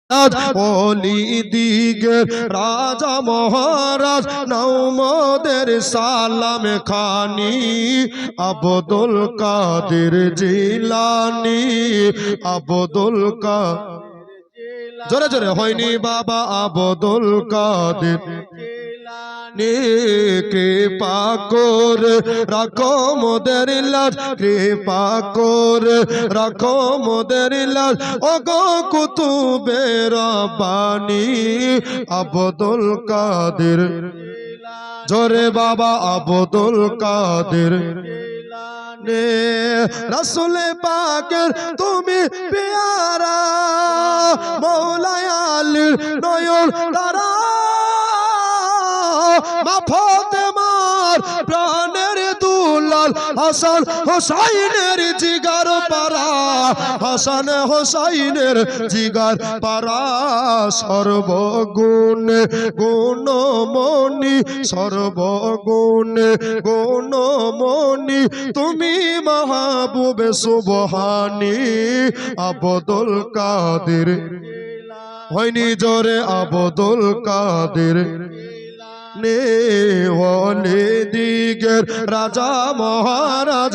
ওলি দিগের রাজা মহারাজ নওমদের সালাম খানি আব্দুল কাদের জিলানী আব্দুল কাদের জোরে জোরে হয়নি বাবা আব্দুল কাদের জিলানী কৃপা করে রাখো মোদের লাজ কৃপা করে রাখো মোদের লাজ ওগো কুতুবে রব্বানী আব্দুল কাদের জোরে বাবা আব্দুল কাদের রসুল পাকের তুমি প্যারা মৌলায় আলীর নয়ন তারা মা ফাতেমার প্রাণের দুলাল হাসান হোসাইনের জিগার পারা হাসান হোসাইনের জিগার পারা সর্বগুণ গুণমণি সর্বগুণ গুণমণি তুমি মাহবুবে সুবহানী আব্দুল কাদের হয়নি জোরে আব্দুল কাদের নে ওলি দিগের রাজা মহারাজ